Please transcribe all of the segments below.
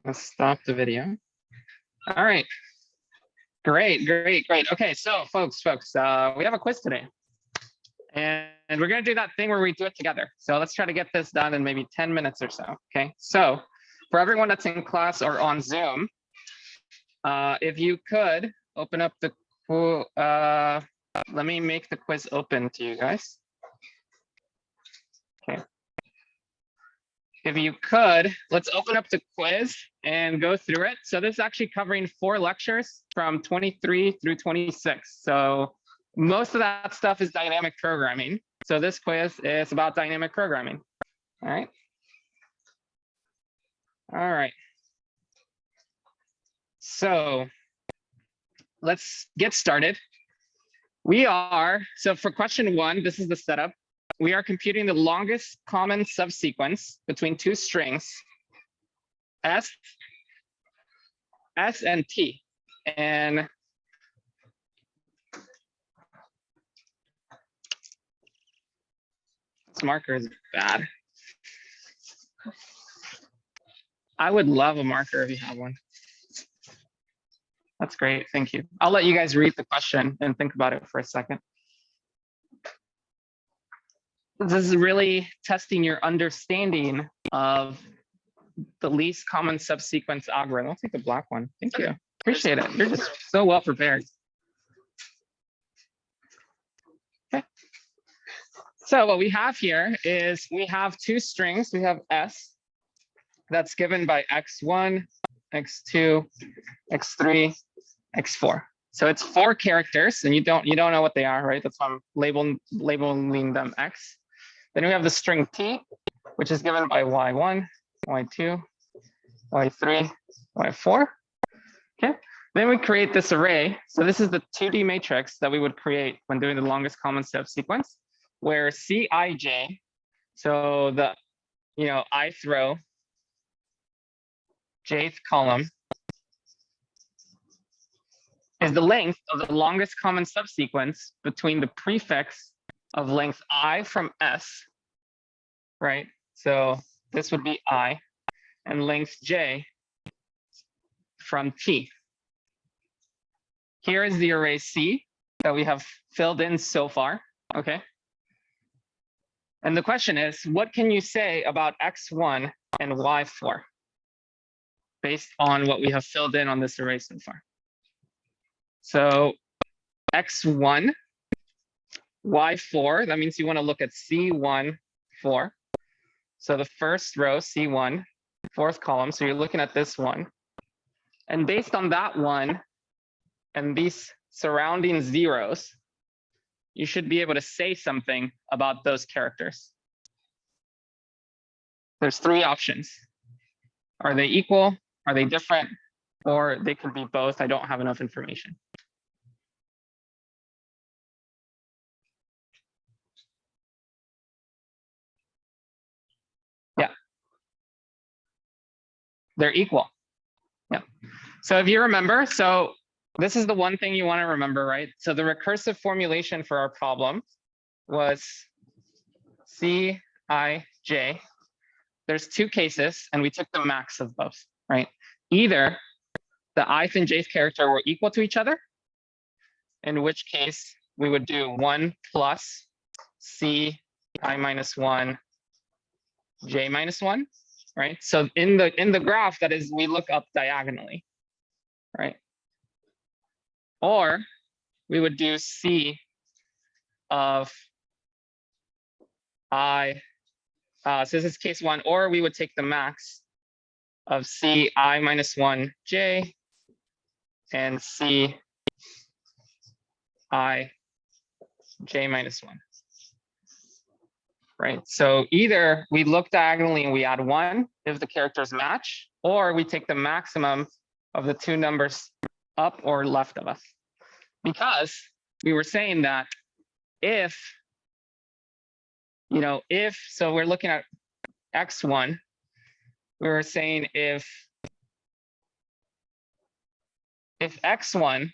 Let's stop the video. All right. Great. Okay, so folks, we have a quiz today. And we're going to do that thing where we do it together. So let's try to get this done in maybe 10 minutes or so. Okay, so for everyone that's in class or on Zoom, if you could open up the, let me make the quiz open to you guys. Okay. If you could, let's open up the quiz and go through it. So this is actually covering 4 lectures from 23 through 26. So most of that stuff is dynamic programming. So this quiz is about dynamic programming. All right. All right. So let's get started. So for question 1, this is the setup. We are computing the longest common subsequence between 2 strings, S and T. And this marker is bad. I would love a marker if you have one. That's great, thank you. I'll let you guys read the question and think about it for a second. This is really testing your understanding of the least common subsequence algorithm. I'll take the black one. Thank you. Appreciate it. You're just so well prepared. Okay. So what we have here is we have 2 strings. We have S that's given by x1, x2, x3, x4. So it's 4 characters, and you don't know what they are, right? That's why I'm labeling them X. Then we have the string T, which is given by y1, y2, y3, y4. Okay. Then we create this array. So this is the 2D matrix that we would create when doing the longest common subsequence, where Cij, so the ith row, jth column, is the length of the longest common subsequence between the prefix of length I from S, right? So this would be I, and length J from T. Here is the array C that we have filled in so far, okay? And the question is, what can you say about X1 and Y4 based on what we have filled in on this array so far? So X1, Y4, that means you want to look at C1, 4. So the first row, C1, 4th column. So you're looking at this one. And based on that one and these surrounding zeros, you should be able to say something about those characters. There's 3 options. Are they equal? Are they different? Or they could be both. I don't have enough information. Yeah. They're equal. Yeah. So if you remember, so this is the one thing you want to remember, right? So the recursive formulation for our problem was Cij. There's 2 cases, and we took the max of both, right? Either the ith and jth character were equal to each other, in which case we would do 1 plus Ci minus 1, j minus 1, right? So in the graph, that is, we look up diagonally, right? Or we would do C of I, so this is case 1, or we would take the max of Ci minus 1 j and Ci j minus 1. Right. So either we look diagonally and we add 1 if the characters match, or we take the maximum of the 2 numbers up or left of us. Because we were saying that if, so we're looking at x1, we were saying if x1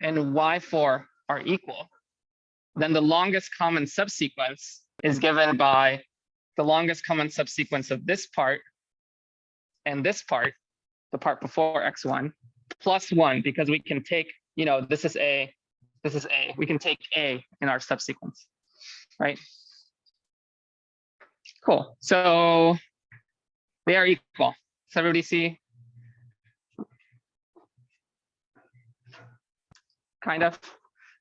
and y4 are equal, then the longest common subsequence is given by the longest common subsequence of this part and this part, the part before x1, plus 1, because we can take, this is A, this is A. We can take A in our subsequence, right? Cool. So they are equal. Does everybody see? Kind of.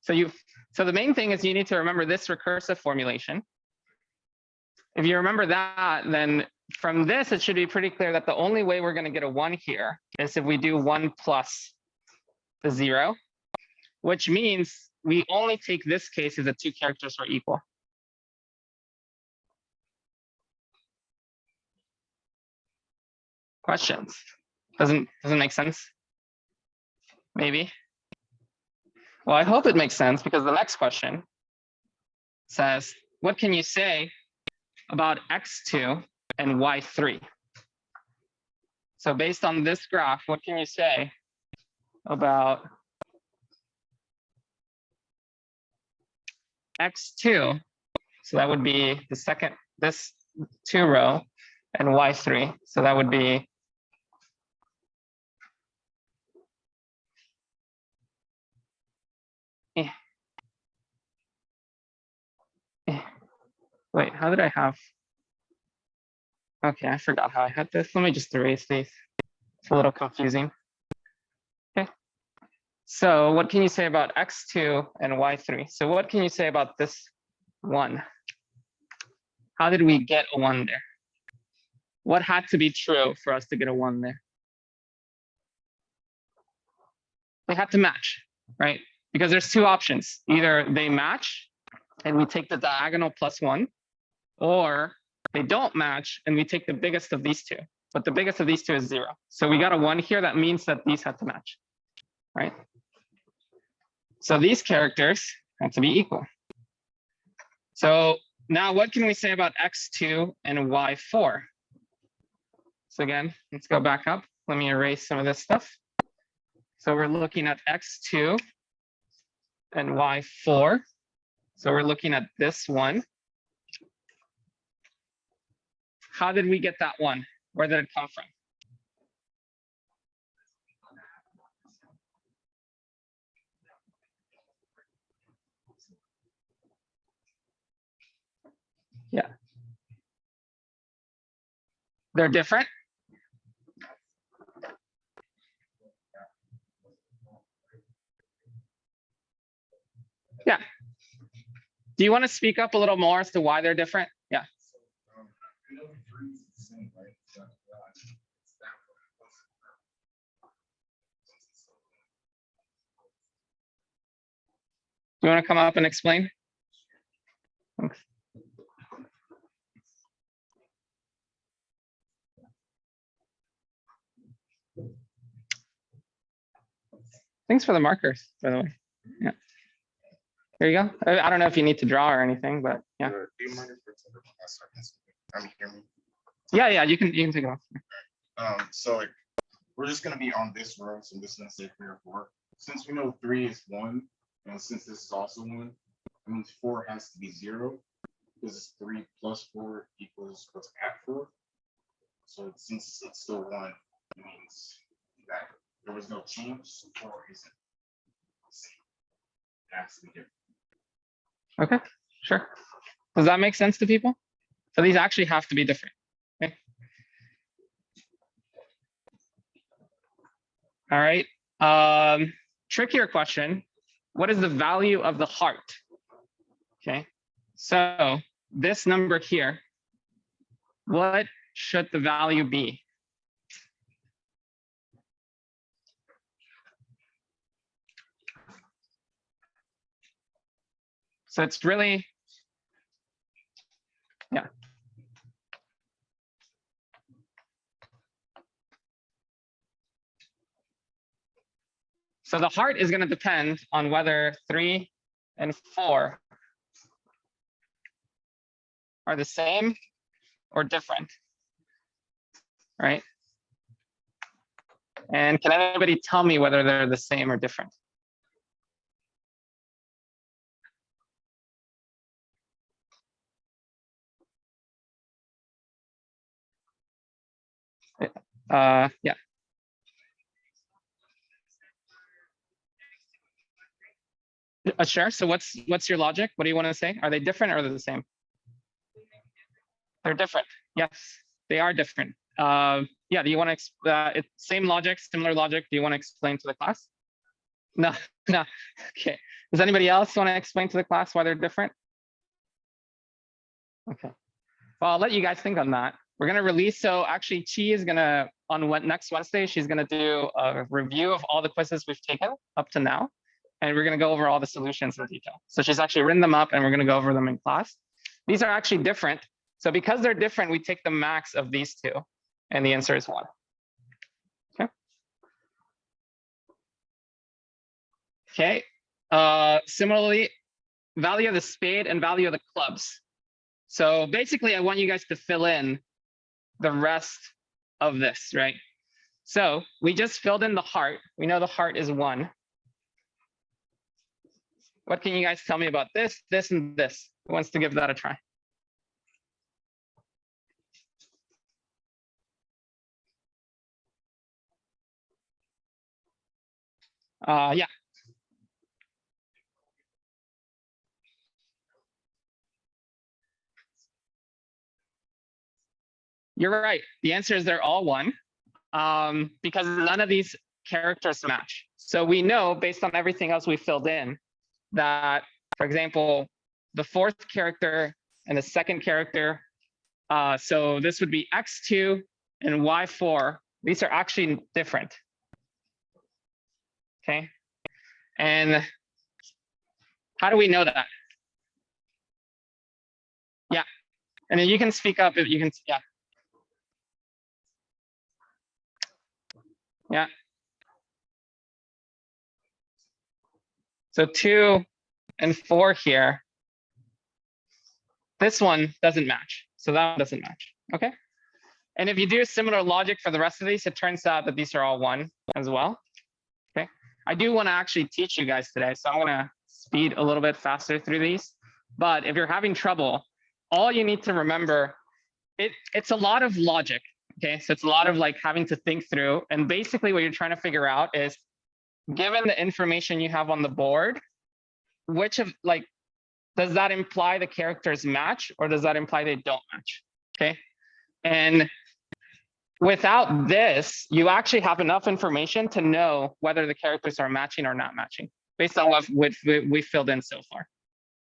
So the main thing is you need to remember this recursive formulation. If you remember that, then from this, it should be pretty clear that the only way we're going to get a 1 here is if we do 1 plus the 0, which means we only take this case if the two characters are equal. Questions? Doesn't make sense? Maybe. Well, I hope it makes sense, because the next question says, what can you say about x2 and y3? So based on this graph, what can you say about x2? So that would be the second, this 2 row, and y3. So that would be wait, how did I have? Okay, I forgot how I had this. Let me just erase these. It's a little confusing. Okay. So what can you say about x2 and y3? So what can you say about this 1? How did we get a 1 there? What had to be true for us to get a 1 there? They had to match, right? Because there's two options. Either they match and we take the diagonal plus 1, or they don't match and we take the biggest of these two. But the biggest of these two is 0. So we got a 1 here. That means that these had to match, right? So these characters have to be equal. So now what can we say about x2 and y4? So again, let's go back up. Let me erase some of this stuff. So we're looking at x2 and y4. So we're looking at this one. How did we get that 1? Where did it come from? Yeah. They're different. Yeah. Do you want to speak up a little more as to why they're different? Yeah. Do you want to come up and explain? Thanks. Thanks for the markers, by the way. Yeah. There you go. I don't know if you need to draw or anything, but yeah. Do you mind if hear me? Yeah, you can take it off. So like we're just gonna be on this row, so this is gonna say 3 or 4. Since we know 3 is 1, and since this is also 1, it means 4 has to be 0, because it's 3 plus 4 equals what's at 4. So since it's still 1, it means that there was no change, so 4 isn't the same. It has to be different. Okay, sure. Does that make sense to people? So these actually have to be different. Okay. All right. Trickier question. What is the value of the heart? Okay. So this number here, what should the value be? So it's really, yeah. So the heart is going to depend on whether 3 and 4 are the same or different, right? And can anybody tell me whether they're the same or different? Yeah. Sure. So what's your logic? What do you want to say? Are they different or are they the same? They're different. Yes, they are different. Yeah. Do you want to? Same logic, similar logic. Do you want to explain to the class? No. No. Okay. Does anybody else want to explain to the class why they're different? Okay. Well, I'll let you guys think on that. We're gonna release. So actually, Chi is gonna next Wednesday. She's gonna do a review of all the quizzes we've taken up to now, and we're gonna go over all the solutions in detail. So she's actually written them up, and we're gonna go over them in class. These are actually different. So because they're different, we take the max of these two, and the answer is 1. Okay. Okay. Similarly, value of the spade and value of the clubs. So basically, I want you guys to fill in the rest of this, right? So we just filled in the heart. We know the heart is 1. What can you guys tell me about this, this, and this? Who wants to give that a try? Yeah. You're right. The answer is they're all 1, because none of these characters match. So we know based on everything else we filled in that, for example, the 4th character and the 2nd character, so this would be x2 and y4. These are actually different. Okay. And how do we know that? Yeah. And then you can speak up if you can. Yeah. Yeah. So 2 and 4 here. This one doesn't match. So that one doesn't match. Okay. And if you do similar logic for the rest of these, it turns out that these are all 1 as well. Okay. I do want to actually teach you guys today. So I'm going to speed a little bit faster through these. But if you're having trouble, all you need to remember, it's a lot of logic. Okay. So it's a lot of like having to think through. And basically what you're trying to figure out is, given the information you have on the board, which of like, does that imply the characters match or does that imply they don't match? Okay. And without this, you actually have enough information to know whether the characters are matching or not matching based on what we filled in so far.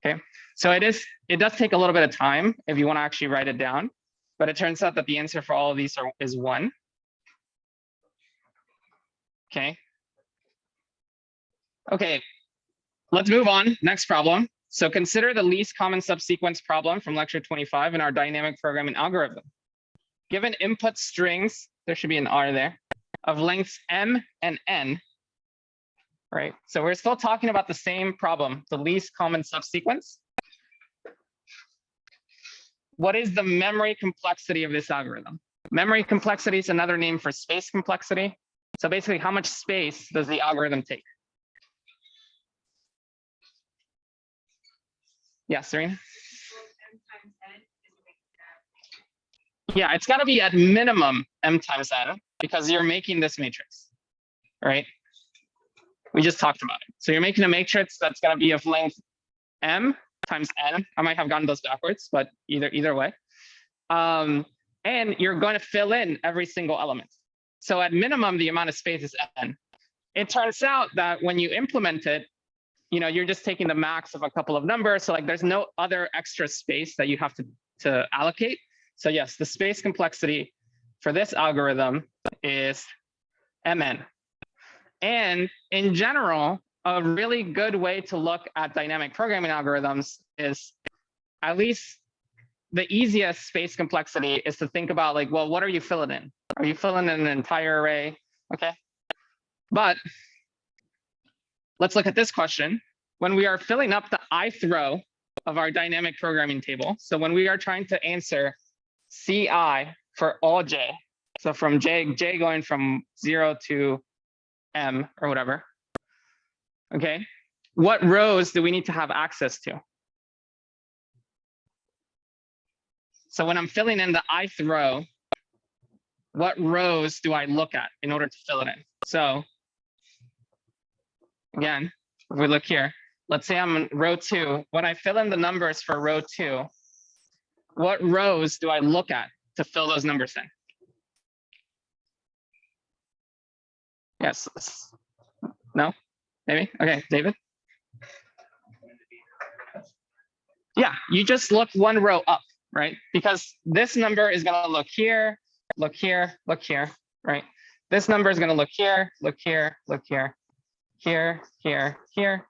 Okay. So it does take a little bit of time if you want to actually write it down, but it turns out that the answer for all of these is 1. Okay. Okay. Let's move on. Next problem. So consider the least common subsequence problem from lecture 25 in our dynamic programming algorithm. Given input strings, there should be an R there, of lengths M and N, right? So we're still talking about the same problem, the least common subsequence. What is the memory complexity of this algorithm? Memory complexity is another name for space complexity. So basically, how much space does the algorithm take? Yes, Serena? Yeah, it's got to be at minimum M times N because you're making this matrix, right? We just talked about it. So you're making a matrix that's going to be of length M times N. I might have gotten those backwards, but either way. And you're going to fill in every single element. So at minimum, the amount of space is N. It turns out that when you implement it, you're just taking the max of a couple of numbers. So like there's no other extra space that you have to allocate. So yes, the space complexity for this algorithm is Mn. And in general, a really good way to look at dynamic programming algorithms is, at least the easiest space complexity is to think about like, well, what are you filling in? Are you filling in an entire array? Okay. But let's look at this question. When we are filling up the ith row of our dynamic programming table, so when we are trying to answer Ci for all j, so from j going from 0 to m or whatever, okay, what rows do we need to have access to? So when I'm filling in the ith row, what rows do I look at in order to fill it in? So again, if we look here, let's say I'm in row 2. When I fill in the numbers for row 2, what rows do I look at to fill those numbers in? Yes. No? Maybe? Okay, David? Yeah, you just look one row up, right? Because this number is going to look here, look here, look here, right? This number is going to look here, look here, look here, here, here, here,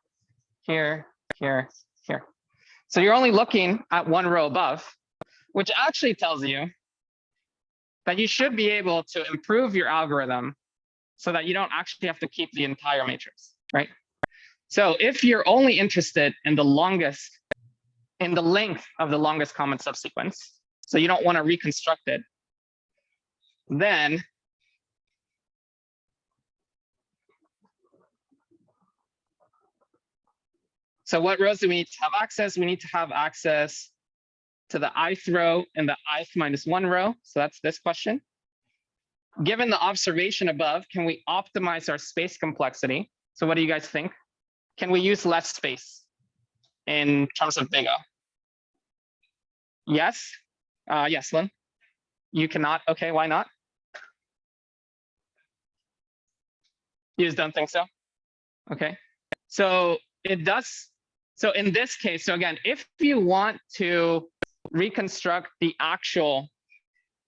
here, here, here. So you're only looking at one row above, which actually tells you that you should be able to improve your algorithm so that you don't actually have to keep the entire matrix, right? So if you're only interested in the longest, in the length of the longest common subsequence, so you don't want to reconstruct it, then so what rows do we need to have access? We need to have access to the ith row and the ith minus 1 row. So that's this question. Given the observation above, can we optimize our space complexity? So what do you guys think? Can we use less space in terms of big O? Yes. Yes, Lynn. You cannot. Okay, why not? You just don't think so? Okay. So it does. So in this case, so again, if you want to reconstruct the actual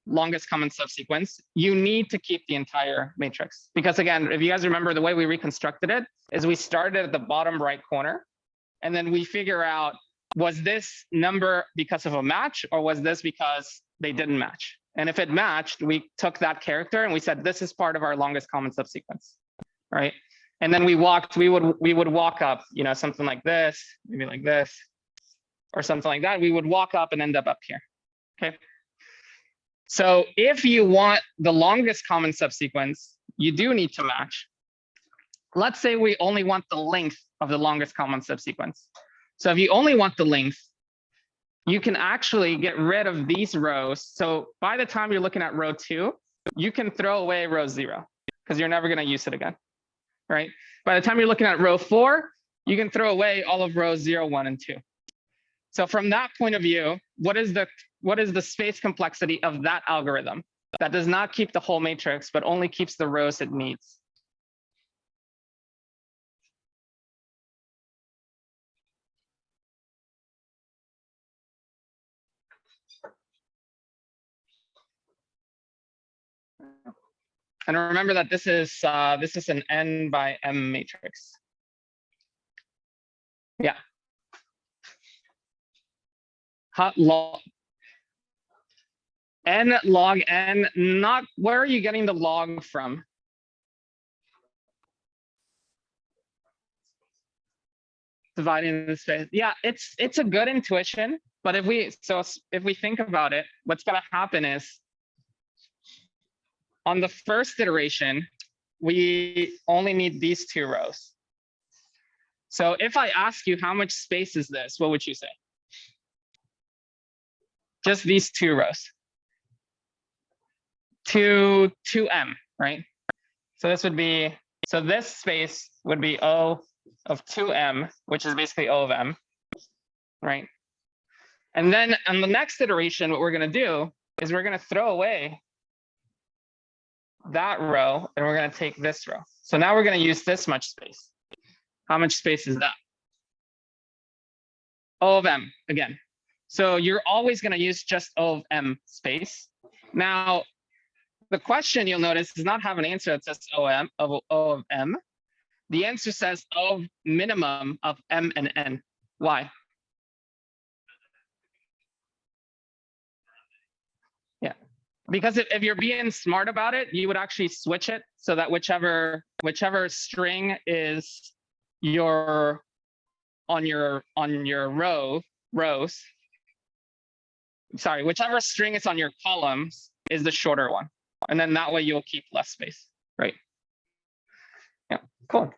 longest common subsequence, you need to keep the entire matrix. Because again, if you guys remember, the way we reconstructed it is we started at the bottom right corner, and then we figure out, was this number because of a match, or was this because they didn't match? And if it matched, we took that character and we said, this is part of our longest common subsequence, right? And then we would walk up, you know, something like this, maybe like this, or something like that. We would walk up and end up here, okay? So if you want the longest common subsequence, you do need to match. Let's say we only want the length of the longest common subsequence. So if you only want the length, you can actually get rid of these rows. So by the time you're looking at row 2, you can throw away row 0 because you're never going to use it again, right? By the time you're looking at row 4, you can throw away all of rows 0, 1, and 2. So from that point of view, what is the space complexity of that algorithm that does not keep the whole matrix, but only keeps the rows it needs? And remember that this is an n by m matrix. Yeah. N log n, not, where are you getting the log from? Dividing the space. Yeah, it's a good intuition, but if we think about it, what's going to happen is on the first iteration, we only need these 2 rows. So if I ask you how much space is this, what would you say? Just these 2 rows. 2m, right? So this would be, so this space would be O of 2m, which is basically O of m, right? And then on the next iteration, what we're going to do is we're going to throw away that row and we're going to take this row. So now we're going to use this much space. How much space is that? O of m again. So you're always going to use just O of m space. Now, the question you'll notice does not have an answer that says O of m. The answer says O minimum of m and n. Why? Yeah, because if you're being smart about it, you would actually switch it so that whichever string is on your rows. Sorry, whichever string is on your columns is the shorter one. And then that way you'll keep less space, right? Yeah, cool.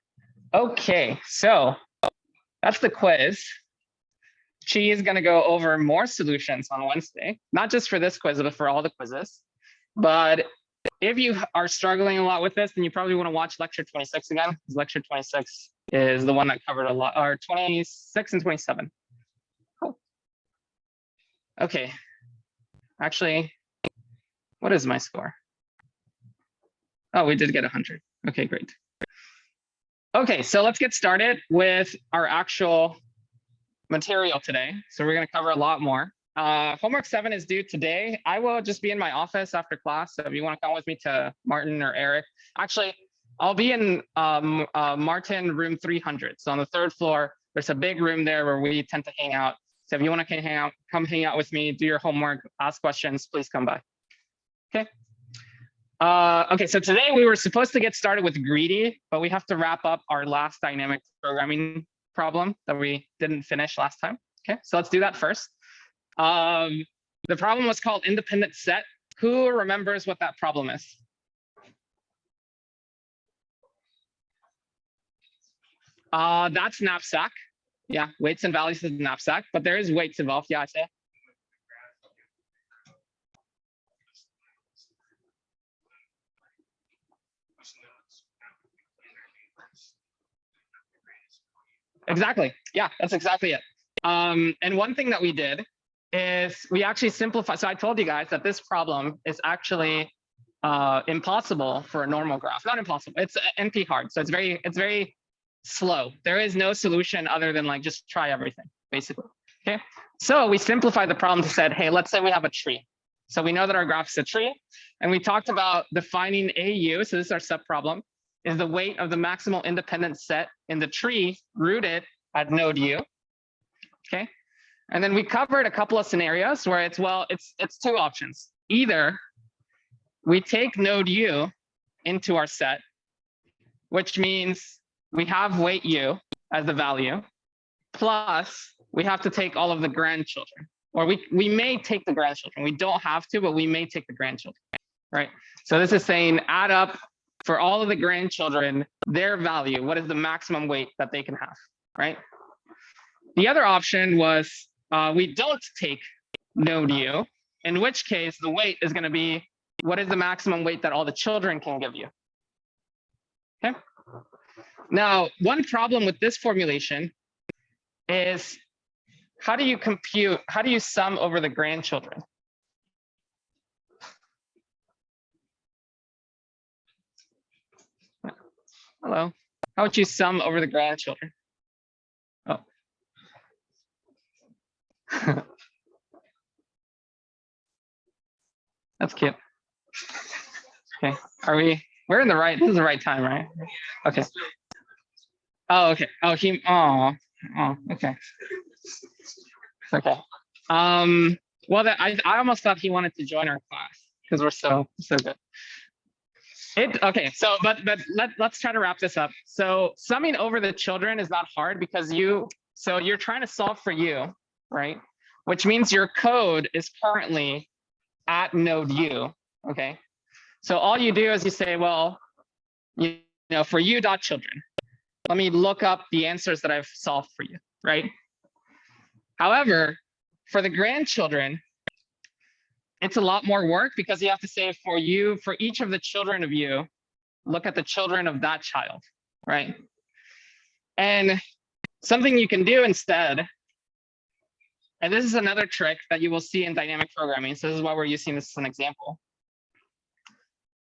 Okay, so that's the quiz. Chi is going to go over more solutions on Wednesday, not just for this quiz, but for all the quizzes. But if you are struggling a lot with this, then you probably want to watch lecture 26 again, because lecture 26 is the one that covered a lot, or 26 and 27. Cool. Okay. Actually, what is my score? Oh, we did get 100. Okay, great. Okay, so let's get started with our actual material today. So we're going to cover a lot more. Homework 7 is due today. I will just be in my office after class. So if you want to come with me to Martin or Eric, actually, I'll be in Martin room 300. So on the 3rd floor, there's a big room there where we tend to hang out. So if you want to hang out, come hang out with me, do your homework, ask questions, please come by. Okay. Okay, so today we were supposed to get started with greedy, but we have to wrap up our last dynamic programming problem that we didn't finish last time. Okay, so let's do that first. The problem was called independent set. Who remembers what that problem is? That's knapsack. Yeah, weights and values is knapsack, but there is weights involved. Yeah, I say. Exactly. Yeah, that's exactly it. And one thing that we did is we actually simplified. So I told you guys that this problem is actually impossible for a normal graph. Not impossible. It's NP hard. So it's very slow. There is no solution other than like just try everything, basically. Okay. So we simplified the problem to said, hey, let's say we have a tree. So we know that our graph is a tree, and we talked about defining AU. So this is our subproblem. Is the weight of the maximal independent set in the tree rooted at node U. Okay. And then we covered a couple of scenarios where it's, well, it's two options. Either we take node U into our set, which means we have weight U as the value, plus we have to take all of the grandchildren. Or we may take the grandchildren. We don't have to, but we may take the grandchildren, right? So this is saying add up for all of the grandchildren, their value, what is the maximum weight that they can have, right? The other option was we don't take node U, in which case the weight is going to be what is the maximum weight that all the children can give you. Okay. Now, one problem with this formulation is how do you sum over the grandchildren? Hello. How would you sum over the grandchildren? Oh. That's cute. Okay. We're in the right, this is the right time, right? Okay. Oh, okay. Oh, okay. Okay. Well, I almost thought he wanted to join our class because we're so good. Okay, so but let's try to wrap this up. So summing over the children is not hard because you're trying to solve for U, right? Which means your code is currently at node U. Okay. So all you do is you say, well, you know, for U dot children, let me look up the answers that I've solved for you, right? However, for the grandchildren, it's a lot more work because you have to say for each of the children of U, look at the children of that child, right? And something you can do instead, and this is another trick that you will see in dynamic programming, so this is why we're using this as an example,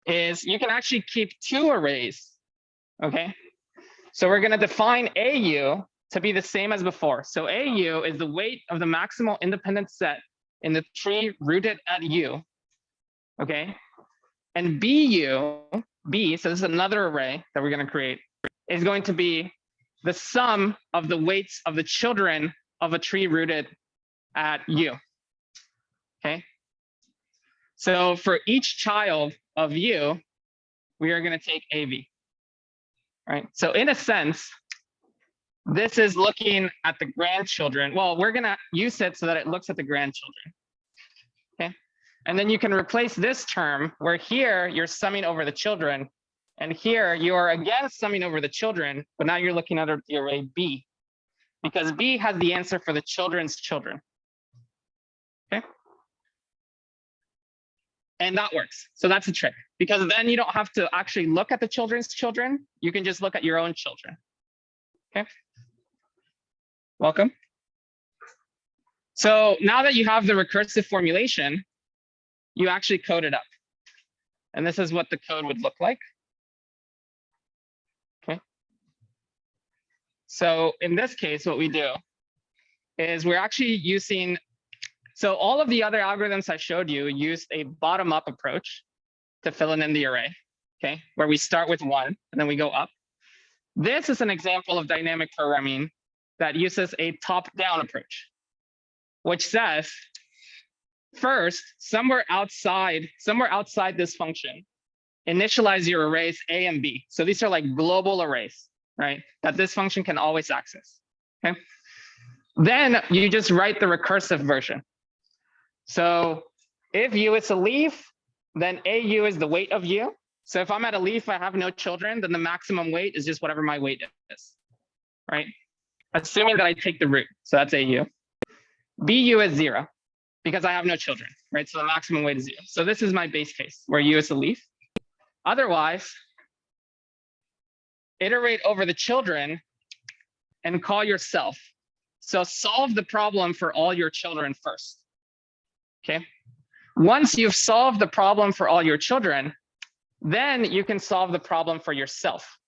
is you can actually keep two arrays, okay? So we're going to define AU to be the same as before. So AU is the weight of the maximal independent set in the tree rooted at U, okay? And BU, B, so this is another array that we're going to create, is going to be the sum of the weights of the children of a tree rooted at U, okay? So for each child of U, we are going to take AV, right? So in a sense, this is looking at the grandchildren. Well, we're going to use it so that it looks at the grandchildren. Okay. And then you can replace this term where here you're summing over the children. And here you are again summing over the children, but now you're looking at the array B because B has the answer for the children's children. Okay. And that works. So that's a trick, because then you don't have to actually look at the children's children. You can just look at your own children. Okay. Welcome. So now that you have the recursive formulation, you actually code it up. And this is what the code would look like. Okay. So in this case, what we do is we're actually using, so all of the other algorithms I showed you used a bottom-up approach to fill in the array, okay, where we start with 1 and then we go up. This is an example of dynamic programming that uses a top-down approach, which says, first, somewhere outside this function, initialize your arrays A and B. So these are like global arrays, right, that this function can always access. Okay. Then you just write the recursive version. So if U is a leaf, then AU is the weight of U. So if I'm at a leaf, I have no children, then the maximum weight is just whatever my weight is, right? Assuming that I take the root. So that's AU. BU is 0 because I have no children, right? So the maximum weight is 0. So this is my base case where U is a leaf. Otherwise, iterate over the children and call yourself. So solve the problem for all your children first. Okay. Once you've solved the problem for all your children, then you can solve the problem for yourself.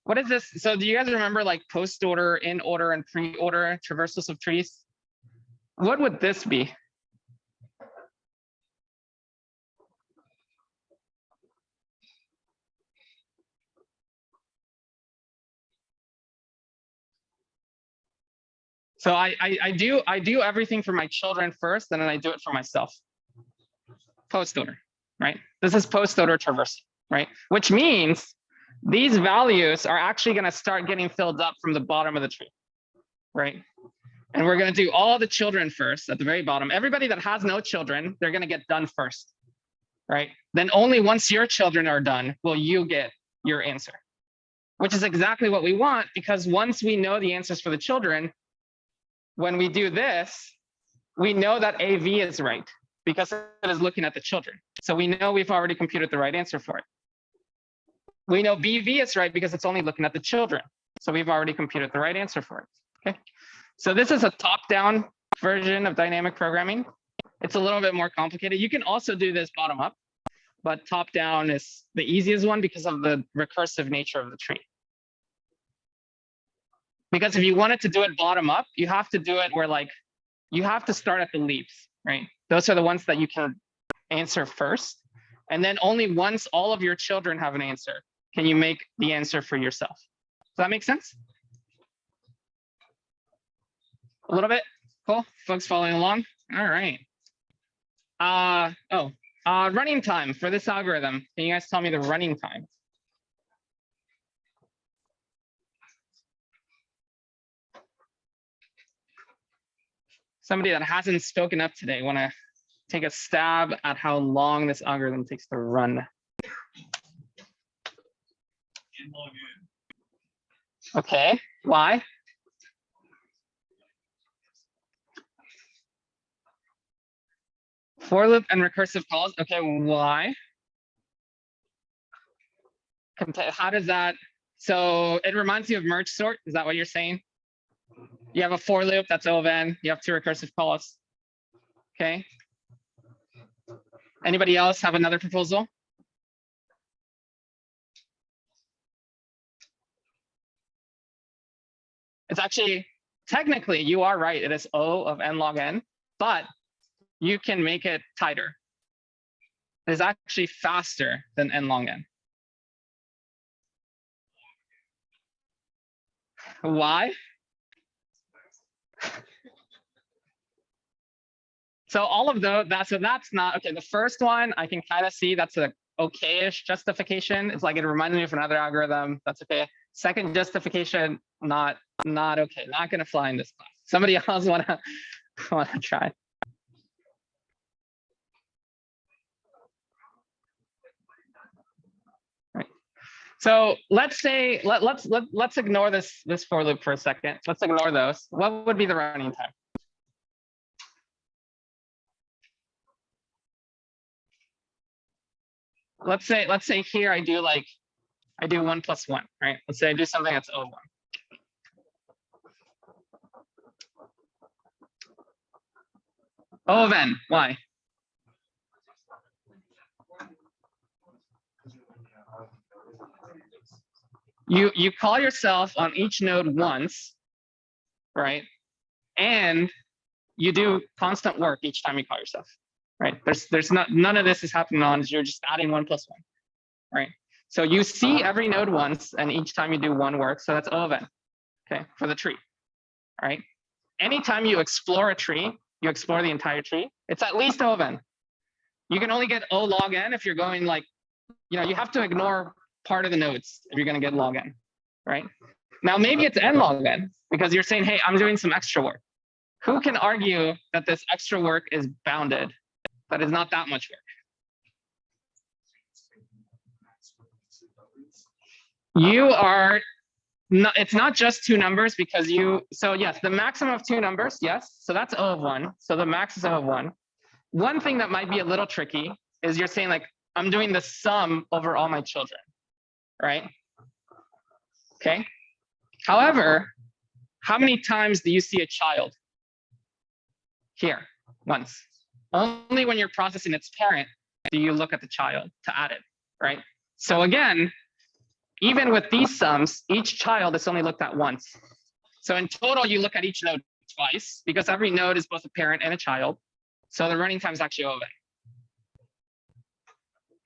What is this? So do you guys remember like post order, in order, and pre-order traversals of trees? What would this be? So I do everything for my children first, and then I do it for myself. Post order, right? This is post order traversal, right? Which means these values are actually going to start getting filled up from the bottom of the tree, right? And we're going to do all the children first at the very bottom. Everybody that has no children, they're going to get done first, right? Then only once your children are done will you get your answer, which is exactly what we want, because once we know the answers for the children, when we do this, we know that AV is right because it is looking at the children. So we know we've already computed the right answer for it. We know BV is right because it's only looking at the children. So we've already computed the right answer for it. Okay. So this is a top-down version of dynamic programming. It's a little bit more complicated. You can also do this bottom-up, but top-down is the easiest one because of the recursive nature of the tree. Because if you wanted to do it bottom up, you have to do it where like, you have to start at the leaves, right? Those are the ones that you can answer first. And then only once all of your children have an answer, can you make the answer for yourself. Does that make sense? A little bit? Cool, folks following along? All right. Running time for this algorithm. Can you guys tell me the running time? Somebody that hasn't spoken up today, want to take a stab at how long this algorithm takes to run? Okay, why? For loop and recursive calls. Okay, why? How does that? So it reminds you of merge sort. Is that what you're saying? You have a for loop, that's O of n. You have 2 recursive calls. Okay. Anybody else have another proposal? It's actually, technically, you are right. It is O of n log n, but you can make it tighter. It is actually faster than n log n. Why? So all of those, that's not, okay, the first one, I can kind of see that's a okay-ish justification. It's like, it reminds me of another algorithm. That's okay. Second justification, not okay. Not going to fly in this class. Somebody else wanna try? Right. So let's say, let's ignore this for loop for a second. Let's ignore those. What would be the running time? let's say here I do 1 plus 1, right? Let's say I do something that's O1. O of n, why? You call yourself on each node once, right? And you do constant work each time you call yourself, right? There's none of this is happening on, you're just adding 1 plus 1, right? So you see every node once, and each time you do one work, so that's O of n, okay, for the tree, all right? Anytime you explore a tree, you explore the entire tree, it's at least O of n. You can only get O log n if you're going like, you have to ignore part of the nodes if you're going to get log n, right? Now, maybe it's n log n because you're saying, hey, I'm doing some extra work. Who can argue that this extra work is bounded? That is not that much work. You are not, it's not just 2 numbers because so yes, the maximum of 2 numbers, yes. So that's O of 1. So the max is O of 1. One thing that might be a little tricky is you're saying like, I'm doing the sum over all my children, right? Okay. However, how many times do you see a child? Here, once. Only when you're processing its parent do you look at the child to add it, right? So again, even with these sums, each child is only looked at once. So in total, you look at each node twice because every node is both a parent and a child. So the running time is actually O of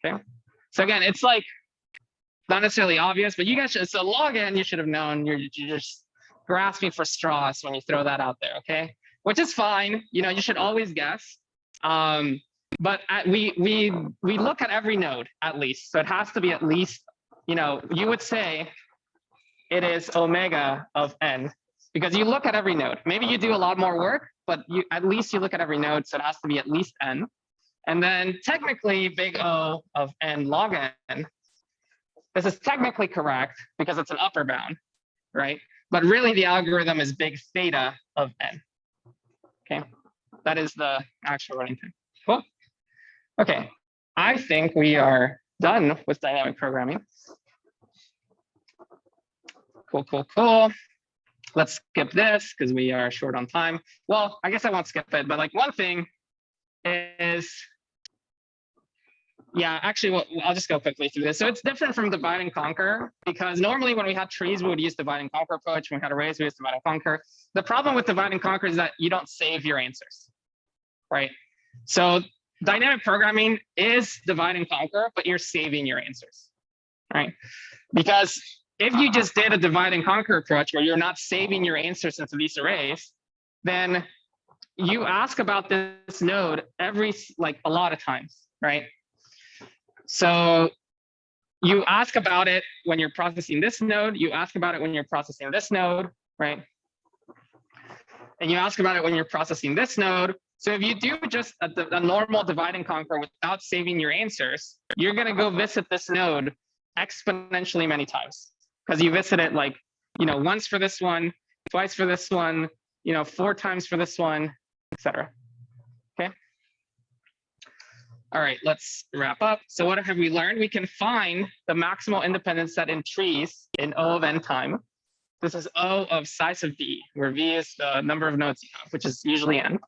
n. Okay. So again, it's like not necessarily obvious, but you guys should, so log n, you should have known. You're just grasping for straws when you throw that out there, okay? Which is fine. You should always guess. But we look at every node at least. So it has to be at least, you would say it is omega of n because you look at every node. Maybe you do a lot more work, but at least you look at every node. So it has to be at least n. And then technically big O of n log n. This is technically correct because it's an upper bound, right? But really the algorithm is big theta of n. Okay, that is the actual running time. Cool. Okay, I think we are done with dynamic programming. Cool. Let's skip this because we are short on time. Well, I guess I won't skip it, but like one thing is, yeah, actually, I'll just go quickly through this. So it's different from divide and conquer because normally when we had trees, we would use divide and conquer approach. When we had arrays, we used divide and conquer. The problem with divide and conquer is that you don't save your answers, right? So dynamic programming is divide and conquer, but you're saving your answers, right? Because if you just did a divide and conquer approach where you're not saving your answers into these arrays, then you ask about this node a lot of times, right? So you ask about it when you're processing this node, you ask about it when you're processing this node, right? And you ask about it when you're processing this node. So if you do just a normal divide and conquer without saving your answers, you're going to go visit this node exponentially many times because you visit it like, once for this one, twice for this one, 4 times for this one, etc. Okay. All right, let's wrap up. So what have we learned? We can find the maximal independence set in trees in O of n time. This is O of size of V, where V is the number of nodes you have, which is usually n.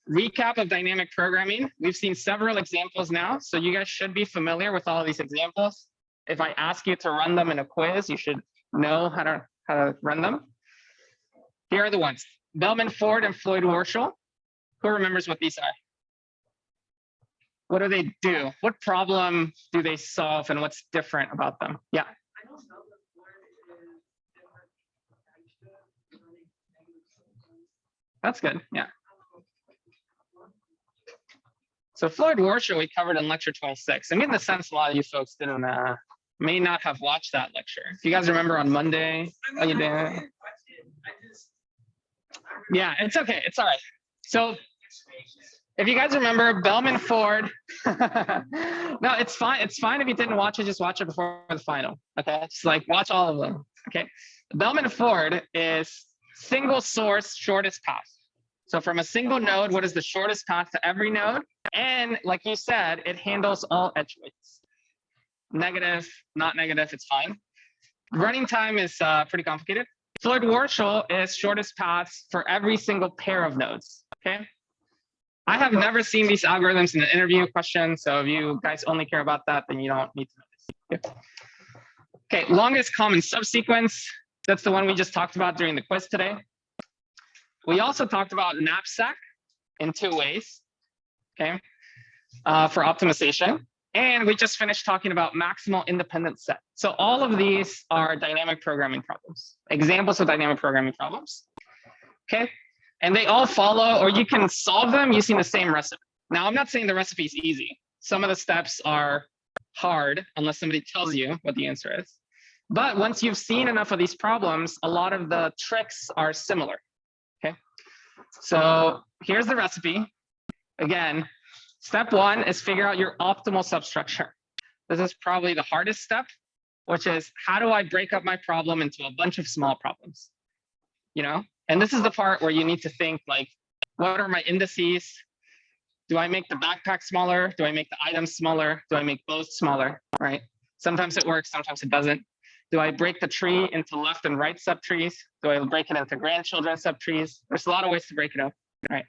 Recap of dynamic programming. We've seen several examples now, so you guys should be familiar with all of these examples. If I ask you to run them in a quiz, you should know how to run them. Here are the ones: Bellman-Ford and Floyd-Warshall. Who remembers what these are? What do they do? What problem do they solve and what's different about them? Yeah. That's good. Yeah. So Floyd-Warshall we covered in lecture 26. I'm getting the sense a lot of you folks may not have watched that lecture. If you guys remember on Monday, oh, you did? Yeah, it's okay. It's all right. So if you guys remember Bellman-Ford, no, it's fine. It's fine if you didn't watch it. Just watch it before the final. Okay, just like watch all of them. Okay, Bellman-Ford is single source shortest path. So from a single node, what is the shortest path to every node? And like you said, it handles all edge weights. Negative, not negative, it's fine. Running time is pretty complicated. Floyd-Warshall is shortest paths for every single pair of nodes, okay? I have never seen these algorithms in an interview question, so if you guys only care about that, then you don't need to know this. Okay, longest common subsequence. That's the one we just talked about during the quiz today. We also talked about knapsack in 2 ways, okay, for optimization. And we just finished talking about maximal independent set. So all of these are dynamic programming problems, examples of dynamic programming problems, okay? And they all follow, or you can solve them using the same recipe. Now, I'm not saying the recipe is easy. Some of the steps are hard unless somebody tells you what the answer is. But once you've seen enough of these problems, a lot of the tricks are similar, okay? So here's the recipe. Again, step 1 is figure out your optimal substructure. This is probably the hardest step, which is how do I break up my problem into a bunch of small problems? You know, and this is the part where you need to think like, what are my indices? Do I make the backpack smaller? Do I make the items smaller? Do I make both smaller, right? Sometimes it works, sometimes it doesn't. Do I break the tree into left and right subtrees? Do I break it into grandchildren subtrees? There's a lot of ways to break it up, right?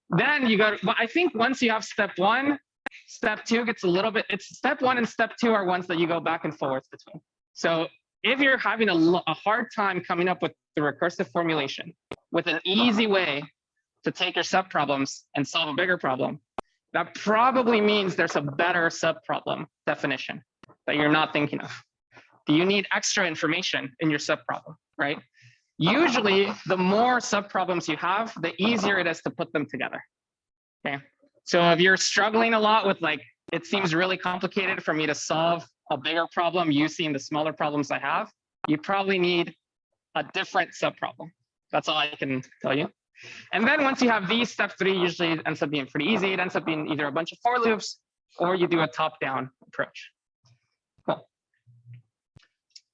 Then you go, well, I think once you have step 1, step 2 gets a little bit, it's step 1 and step 2 are ones that you go back and forth between. So if you're having a hard time coming up with the recursive formulation with an easy way to take your subproblems and solve a bigger problem, that probably means there's a better subproblem definition that you're not thinking of. Do you need extra information in your subproblem, right? Usually, the more subproblems you have, the easier it is to put them together, okay? So if you're struggling a lot with like, it seems really complicated for me to solve a bigger problem using the smaller problems I have, you probably need a different subproblem. That's all I can tell you. And then once you have these, step 3 usually ends up being pretty easy. It ends up being either a bunch of for loops or you do a top-down approach. Cool.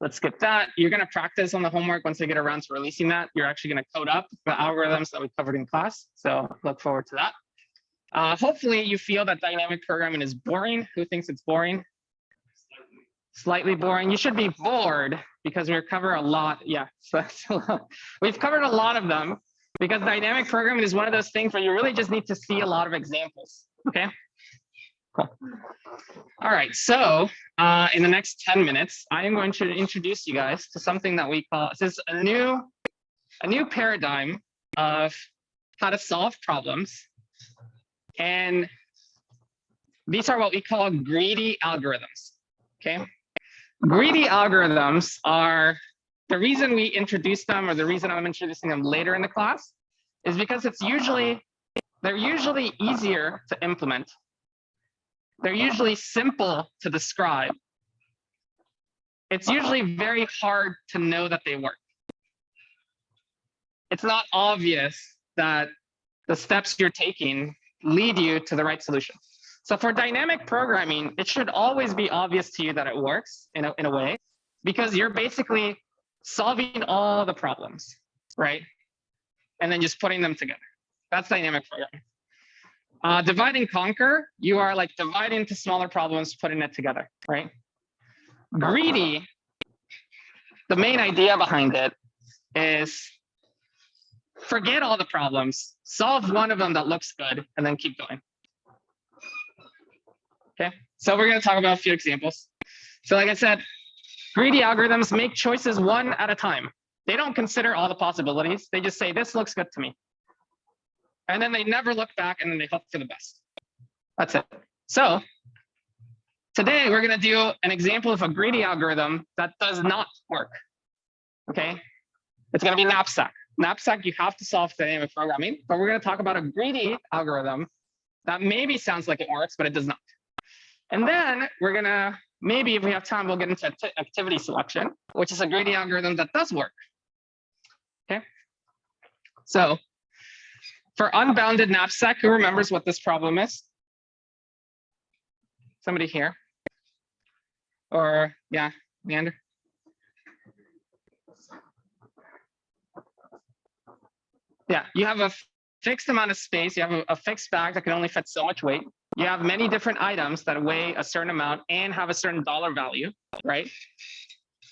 Let's skip that. You're going to practice on the homework once I get around to releasing that. You're actually going to code up the algorithms that we covered in class. So look forward to that. Hopefully you feel that dynamic programming is boring. Who thinks it's boring? Slightly boring. You should be bored because we cover a lot. Yeah, so we've covered a lot of them because dynamic programming is one of those things where you really just need to see a lot of examples. Okay. Cool. All right, so in the next 10 minutes, I am going to introduce you guys to something that we call, this is a new paradigm of how to solve problems. And these are what we call greedy algorithms, okay? Greedy algorithms are, the reason we introduce them, or the reason I'm introducing them later in the class, is because they're usually easier to implement. They're usually simple to describe. It's usually very hard to know that they work. It's not obvious that the steps you're taking lead you to the right solution. So for dynamic programming, it should always be obvious to you that it works in a way, because you're basically solving all the problems, right? And then just putting them together. That's dynamic programming. Divide and conquer, you are like dividing into smaller problems, putting it together, right? Greedy, the main idea behind it is forget all the problems, solve one of them that looks good, and then keep going. Okay, so we're going to talk about a few examples. So like I said, greedy algorithms make choices one at a time. They don't consider all the possibilities. They just say, this looks good to me. And then they never look back, and then they hope for the best. That's it. So today we're going to do an example of a greedy algorithm that does not work. Okay, it's going to be knapsack. Knapsack, you have to solve dynamic programming, but we're going to talk about a greedy algorithm that maybe sounds like it works, but it does not. And then we're going to, maybe if we have time, we'll get into activity selection, which is a greedy algorithm that does work. Okay, so for unbounded knapsack, who remembers what this problem is? Somebody here? Or, yeah, Leander? Yeah, you have a fixed amount of space. You have a fixed bag that can only fit so much weight. You have many different items that weigh a certain amount and have a certain dollar value, right?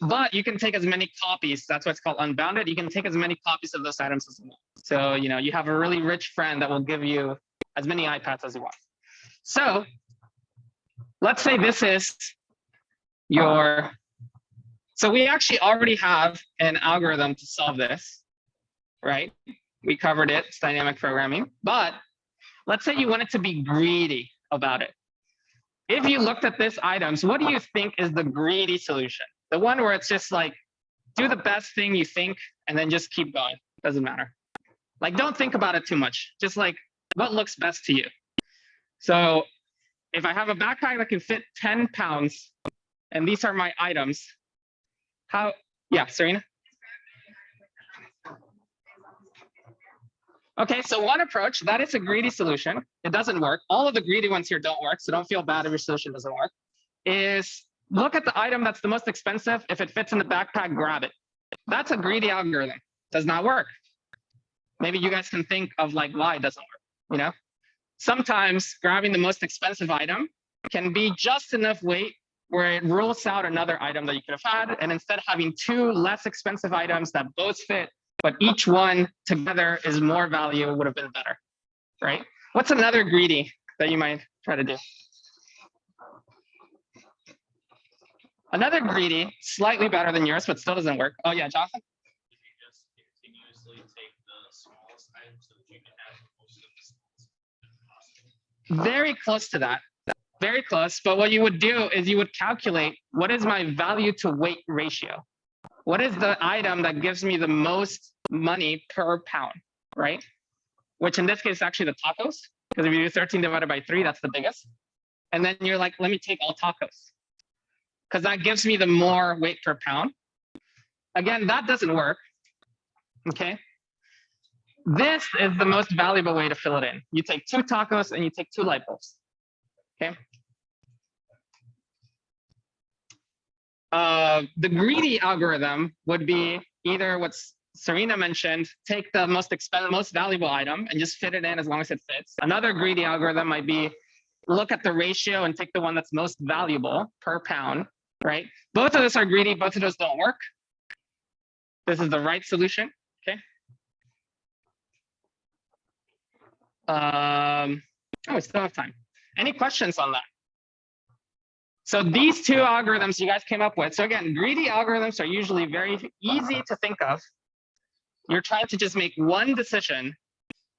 But you can take as many copies. That's why it's called unbounded. You can take as many copies of those items as you want. So, you know, you have a really rich friend that will give you as many iPads as you want. So let's say this is your, so we actually already have an algorithm to solve this, right? We covered it, it's dynamic programming, but let's say you wanted to be greedy about it. If you looked at this items, what do you think is the greedy solution? The one where it's just like, do the best thing you think and then just keep going. Doesn't matter. Like, don't think about it too much. Just like, what looks best to you? So if I have a backpack that can fit 10 pounds and these are my items, how, yeah, Serena? Okay, so one approach, that is a greedy solution. It doesn't work. All of the greedy ones here don't work, so don't feel bad if your solution doesn't work. Is look at the item that's the most expensive. If it fits in the backpack, grab it. That's a greedy algorithm. Does not work. Maybe you guys can think of like why it doesn't work, you know? Sometimes grabbing the most expensive item can be just enough weight where it rules out another item that you could have had. And instead of having two less expensive items that both fit, but each one together is more value, would have been better, right? What's another greedy that you might try to do? Another greedy, slightly better than yours, but still doesn't work. Oh yeah, Jonathan? If you just continuously take the smallest item so that you can have most of the smallest. Very close to that. Very close. But what you would do is you would calculate what is my value to weight ratio? What is the item that gives me the most money per pound, right? Which in this case is actually the tacos, because if you do 13 divided by 3, that's the biggest. And then you're like, let me take all tacos, because that gives me the more weight per pound. Again, that doesn't work, okay? This is the most valuable way to fill it in. You take 2 tacos and you take 2 light bulbs, okay? The greedy algorithm would be either what Serena mentioned, take the most valuable item and just fit it in as long as it fits. Another greedy algorithm might be look at the ratio and take the one that's most valuable per pound, right? Both of those are greedy, both of those don't work. This is the right solution, okay? Oh, we still have time. Any questions on that? So these 2 algorithms you guys came up with. So again, greedy algorithms are usually very easy to think of. You're trying to just make one decision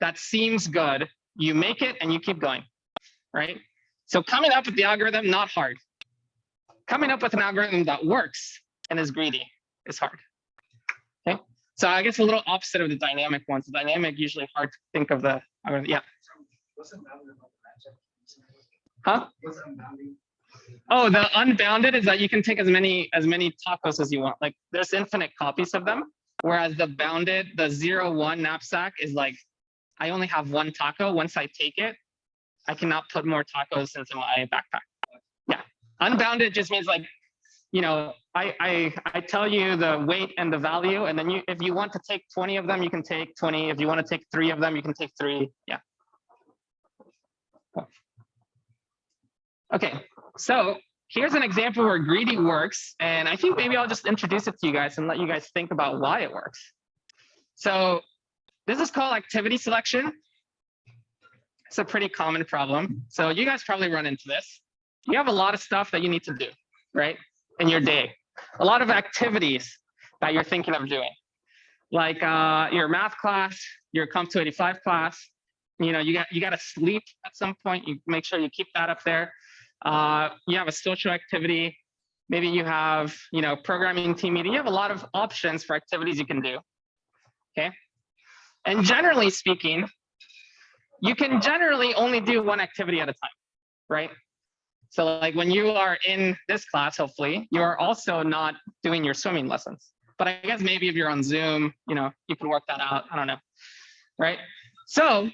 that seems good. You make it and you keep going, right? So coming up with the algorithm, not hard. Coming up with an algorithm that works and is greedy is hard, okay? So I guess a little opposite of the dynamic ones. The dynamic usually hard to think of the algorithm. Yeah. Huh? Oh, the unbounded is that you can take as many tacos as you want. Like there's infinite copies of them. Whereas the bounded, the 0-1 knapsack is like, I only have 1 taco. Once I take it, I cannot put more tacos into my backpack. Yeah. Unbounded just means like, you know, I tell you the weight and the value, and then if you want to take 20 of them, you can take 20. If you want to take 3 of them, you can take 3. Yeah. Okay, so here's an example where greedy works, and I think maybe I'll just introduce it to you guys and let you guys think about why it works. So this is called activity selection. It's a pretty common problem. So you guys probably run into this. You have a lot of stuff that you need to do, right, in your day. A lot of activities that you're thinking of doing, like your math class, your Comp 285 class. You know, you got to sleep at some point. You make sure you keep that up there. You have a social activity. Maybe you have, you know, programming team meeting. You have a lot of options for activities you can do. Okay. And generally speaking, you can generally only do one activity at a time, right? So like when you are in this class, hopefully, you are also not doing your swimming lessons. But I guess maybe if you're on Zoom, you know, you can work that out. I don't know, right? So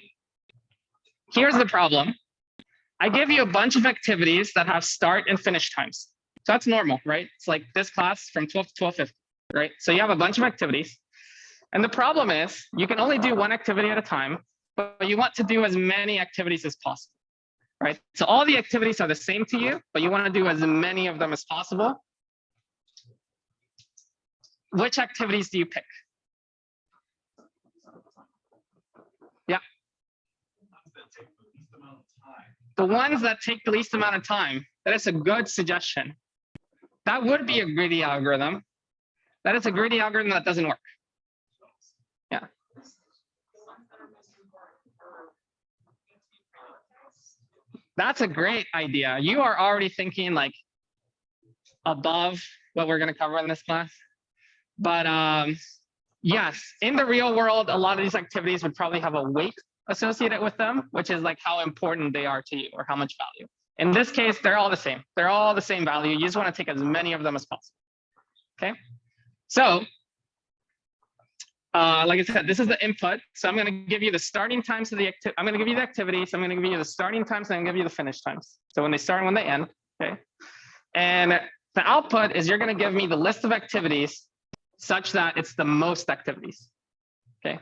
here's the problem. I give you a bunch of activities that have start and finish times. So that's normal, right? It's like this class from 12 to 12:50, right? So you have a bunch of activities. And the problem is you can only do one activity at a time, but you want to do as many activities as possible, right? So all the activities are the same to you, but you want to do as many of them as possible. Which activities do you pick? Yeah. The ones that take the least amount of time. That is a good suggestion. That would be a greedy algorithm. That is a greedy algorithm that doesn't work. Yeah. That's a great idea. You are already thinking like above what we're going to cover in this class. But yes, in the real world, a lot of these activities would probably have a weight associated with them, which is like how important they are to you or how much value. In this case, they're all the same. They're all the same value. You just want to take as many of them as possible. Okay. So like I said, this is the input. So I'm going to give you the starting times of the activity. I'm going to give you the activities. I'm going to give you the starting times and I'm going to give you the finish times. So when they start and when they end. Okay. And the output is you're going to give me the list of activities such that it's the most activities. Okay.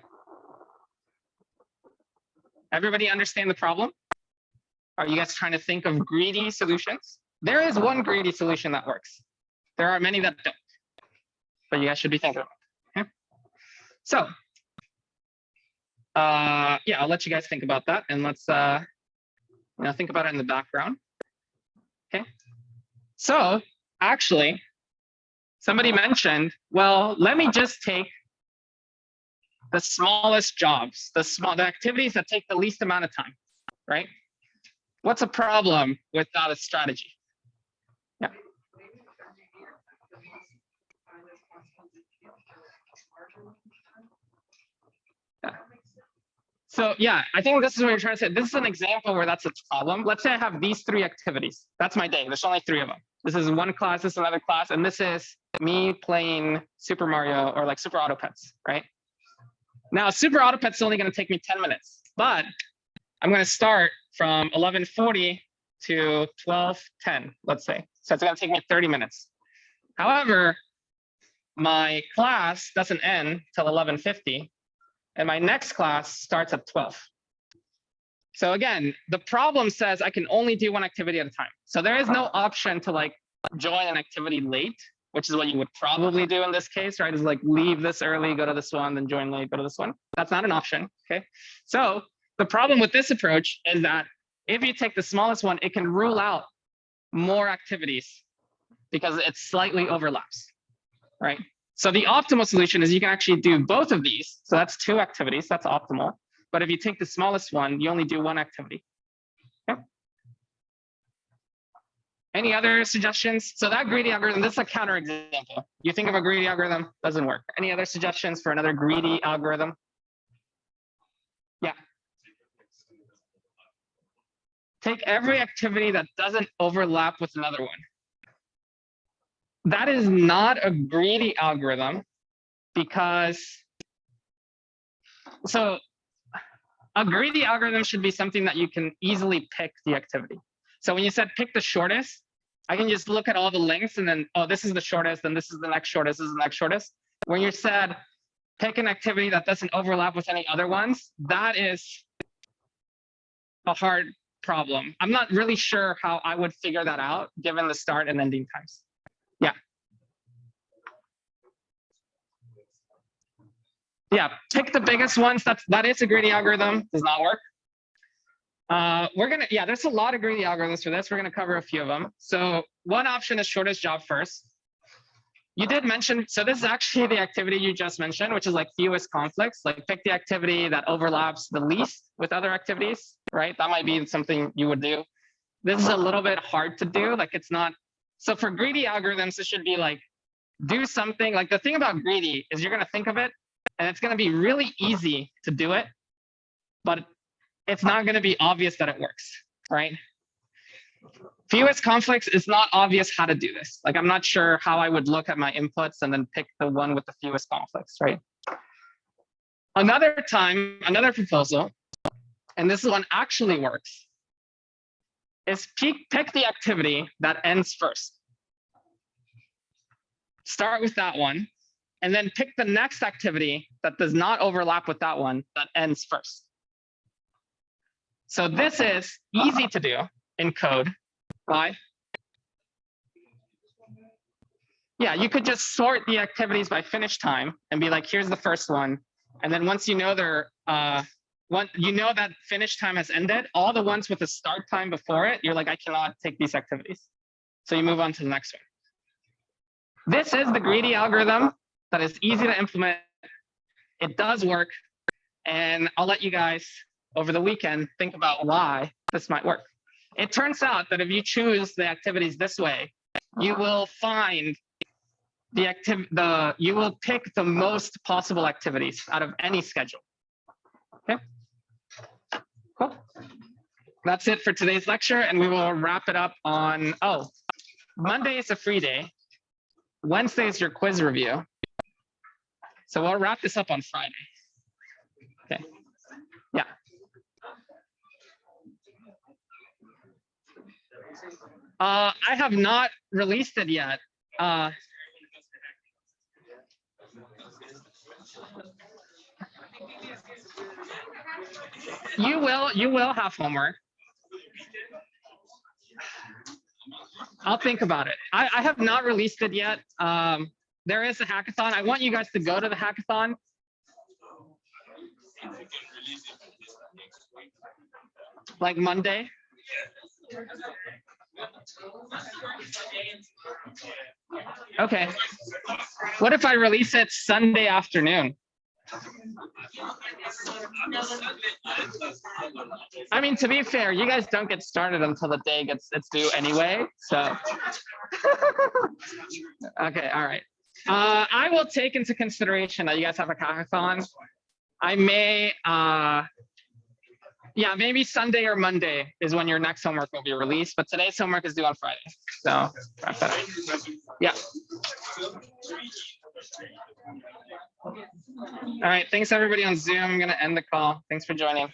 Everybody understand the problem? Are you guys trying to think of greedy solutions? There is one greedy solution that works. There are many that don't. But you guys should be thinking about it. Okay. So yeah, I'll let you guys think about that and let's think about it in the background. Okay. So actually, somebody mentioned, well, let me just take the smallest jobs, the activities that take the least amount of time, right? What's a problem with that strategy? Yeah. So yeah, I think this is what you're trying to say. This is an example where that's a problem. Let's say I have these 3 activities. That's my day. There's only 3 of them. This is one class, this is another class, and this is me playing Super Mario or like Super Auto Pets, right? Now, Super Auto Pets is only going to take me 10 minutes, but I'm going to start from 11:40 to 12:10, let's say. So it's going to take me 30 minutes. However, my class doesn't end till 11:50. And my next class starts at 12. So again, the problem says I can only do one activity at a time. So there is no option to like join an activity late, which is what you would probably do in this case, right? Is like leave this early, go to this one, then join late, go to this one. That's not an option, okay? So the problem with this approach is that if you take the smallest one, it can rule out more activities because it slightly overlaps, right? So the optimal solution is you can actually do both of these. So that's 2 activities, that's optimal. But if you take the smallest one, you only do 1 activity. Okay. Any other suggestions? So that greedy algorithm, this is a counter example. You think of a greedy algorithm, doesn't work. Any other suggestions for another greedy algorithm? Yeah. Take every activity that doesn't overlap with another one. That is not a greedy algorithm because, so a greedy algorithm should be something that you can easily pick the activity. So when you said pick the shortest, I can just look at all the lengths and then, oh, this is the shortest, and this is the next shortest, this is the next shortest. When you said pick an activity that doesn't overlap with any other ones, that is a hard problem. I'm not really sure how I would figure that out given the start and ending times. Yeah. Yeah, pick the biggest ones. That is a greedy algorithm. Does not work. There's a lot of greedy algorithms for this. We're gonna cover a few of them. So one option is shortest job first. You did mention, so this is actually the activity you just mentioned, which is like fewest conflicts. Like pick the activity that overlaps the least with other activities, right? That might be something you would do. This is a little bit hard to do. Like it's not, so for greedy algorithms, it should be like, do something. Like the thing about greedy is you're gonna think of it and it's gonna be really easy to do it, but it's not gonna be obvious that it works, right? Fewest conflicts, it's not obvious how to do this. Like I'm not sure how I would look at my inputs and then pick the one with the fewest conflicts, right? Another proposal, and this one actually works, is pick the activity that ends first. Start with that one. and then pick the next activity that does not overlap with that one that ends first. So this is easy to do in code. Why? Yeah, you could just sort the activities by finish time and be like, here's the first one. And then once you know that finish time has ended, all the ones with a start time before it, you're like, I cannot take these activities. So you move on to the next one. This is the greedy algorithm that is easy to implement. It does work. And I'll let you guys over the weekend think about why this might work. It turns out that if you choose the activities this way, you will find you will pick the most possible activities out of any schedule. Okay, cool. That's it for today's lecture, and we will wrap it up on, Monday is a free day. Wednesday is your quiz review. So we'll wrap this up on Friday. Okay, yeah. I have not released it yet. You will have homework. I'll think about it. I have not released it yet. There is a hackathon. I want you guys to go to the hackathon. Like Monday. Okay. What if I release it Sunday afternoon? I mean, to be fair, you guys don't get started until the day it's due anyway. So, okay, all right. I will take into consideration that you guys have a hackathon. I may, yeah, maybe Sunday or Monday is when your next homework will be released, but today's homework is due on Friday. So, wrap that up. Yeah. All right, thanks everybody on Zoom. I'm going to end the call. Thanks for joining.